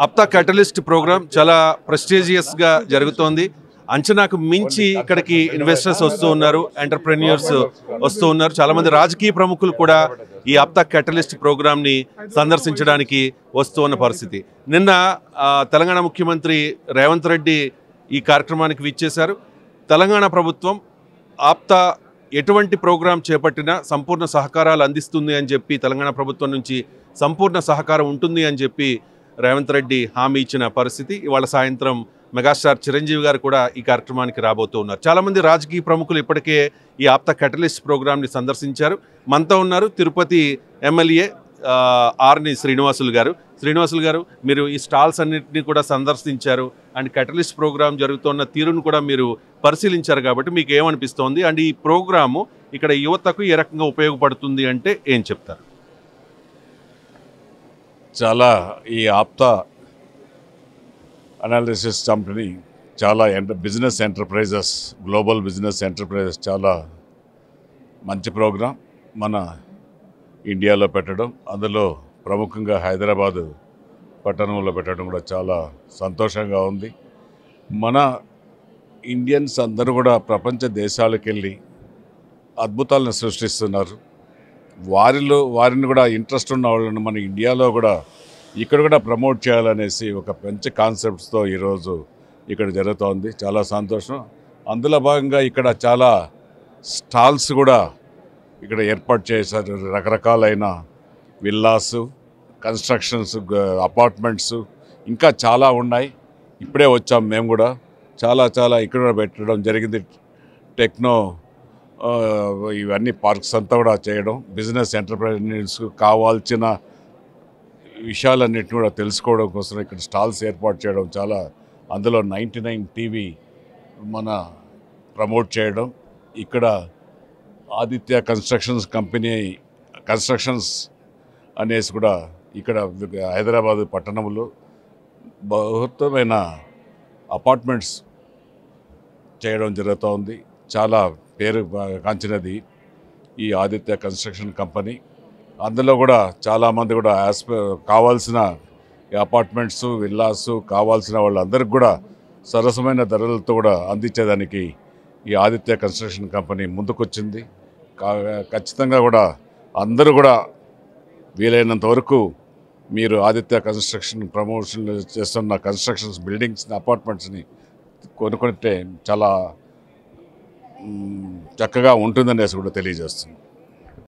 APTA catalyst programme చాలా ప్రెస్టీజియస్గా జరుగుతోంది. అంచనాకు మించి ఇక్కడికి ఇన్వెస్టర్స్ వస్తూ ఉన్నారు, ఎంటర్ప్రెన్యూర్స్ వస్తూ ఉన్నారు. చాలామంది రాజకీయ ప్రముఖులు కూడా ఈ ఆప్తా క్యాటలిస్ట్ ప్రోగ్రామ్ని సందర్శించడానికి వస్తూ ఉన్న పరిస్థితి. నిన్న తెలంగాణ ముఖ్యమంత్రి రేవంత్ రెడ్డి ఈ కార్యక్రమానికి విచ్చేశారు. తెలంగాణ ప్రభుత్వం ఆప్తా ఎటువంటి ప్రోగ్రాం చేపట్టినా సంపూర్ణ సహకారాలు అందిస్తుంది అని చెప్పి, తెలంగాణ ప్రభుత్వం నుంచి సంపూర్ణ సహకారం ఉంటుంది అని చెప్పి రేవంత్ రెడ్డి హామీ ఇచ్చిన పరిస్థితి. ఇవాళ సాయంత్రం మెగాస్టార్ చిరంజీవి గారు కూడా ఈ కార్యక్రమానికి రాబోతూ ఉన్నారు. చాలామంది రాజకీయ ప్రముఖులు ఇప్పటికే ఈ ఆప్తా క్యాటలిస్ట్ ప్రోగ్రామ్ని సందర్శించారు. మనతో ఉన్నారు తిరుపతి ఎమ్మెల్యే ఆర్ని శ్రీనివాసులు గారు. శ్రీనివాసులు గారు, మీరు ఈ స్టాల్స్ అన్నింటినీ కూడా సందర్శించారు అండ్ క్యాటలిస్ట్ ప్రోగ్రామ్ జరుగుతున్న తీరును కూడా మీరు పరిశీలించారు కాబట్టి మీకు ఏమనిపిస్తోంది? అండ్ ఈ ప్రోగ్రాము ఇక్కడ యువతకు ఏ రకంగా ఉపయోగపడుతుంది అంటే ఏం చెప్తారు? చాలా ఈ ఆప్తా అనాలిసిస్ కంపెనీ చాలా business enterprises, global business enterprises చాలా మంచి ప్రోగ్రాం మన ఇండియాలో పెట్టడం, అందులో ప్రముఖంగా హైదరాబాదు పట్టణంలో పెట్టడం కూడా చాలా సంతోషంగా ఉంది. మన ఇండియన్స్ అందరూ కూడా ప్రపంచ దేశాలకు వెళ్ళి అద్భుతాలను సృష్టిస్తున్నారు. వారిని కూడా ఇంట్రెస్ట్ ఉన్న వాళ్ళని మన ఇండియాలో కూడా ఇక్కడ కూడా ప్రమోట్ చేయాలనేసి ఒక మంచి కాన్సెప్ట్స్తో ఈరోజు ఇక్కడ జరుగుతోంది. చాలా సంతోషం. అందులో భాగంగా ఇక్కడ చాలా స్టాల్స్ కూడా ఇక్కడ ఏర్పాటు చేశారు. రకరకాలైన విల్లాసు, కన్స్ట్రక్షన్స్, అపార్ట్మెంట్స్ ఇంకా చాలా ఉన్నాయి. ఇప్పుడే వచ్చాం మేము కూడా. చాలా ఇక్కడ పెట్టడం జరిగింది. టెక్నో ఇవన్నీ పార్క్స్ అంతా కూడా చేయడం, బిజినెస్ ఎంటర్ప్రైనర్స్కు కావాల్సిన విషయాలన్నింటినీ కూడా తెలుసుకోవడం కోసం ఇక్కడ స్టాల్స్ ఏర్పాటు చేయడం చాలా. అందులో 99 టీవీ మన ప్రమోట్ చేయడం, ఇక్కడ ఆదిత్య కన్స్ట్రక్షన్స్ కంపెనీ కన్స్ట్రక్షన్స్ అనేసి కూడా ఇక్కడ హైదరాబాదు పట్టణంలో బృహత్తమైన అపార్ట్మెంట్స్ చేయడం జరుగుతోంది. చాలా పేరు కాంచినది ఈ ఆదిత్య కన్స్ట్రక్షన్ కంపెనీ. అందులో కూడా చాలామంది కూడా కావాల్సిన అపార్ట్మెంట్స్, విల్లాసు కావాల్సిన వాళ్ళందరికీ కూడా సరసమైన ధరలతో కూడా అందించేదానికి ఈ ఆదిత్య కన్స్ట్రక్షన్ కంపెనీ ముందుకొచ్చింది. ఖచ్చితంగా కూడా అందరూ కూడా వీలైనంత వరకు మీరు ఆదిత్య కన్స్ట్రక్షన్ ప్రమోషన్ చేస్తున్న కన్స్ట్రక్షన్స్, బిల్డింగ్స్ని, అపార్ట్మెంట్స్ని కొనుక్కుంటే చాలా చక్కగా ఉంటుందనేసి కూడా తెలియజేస్తుంది.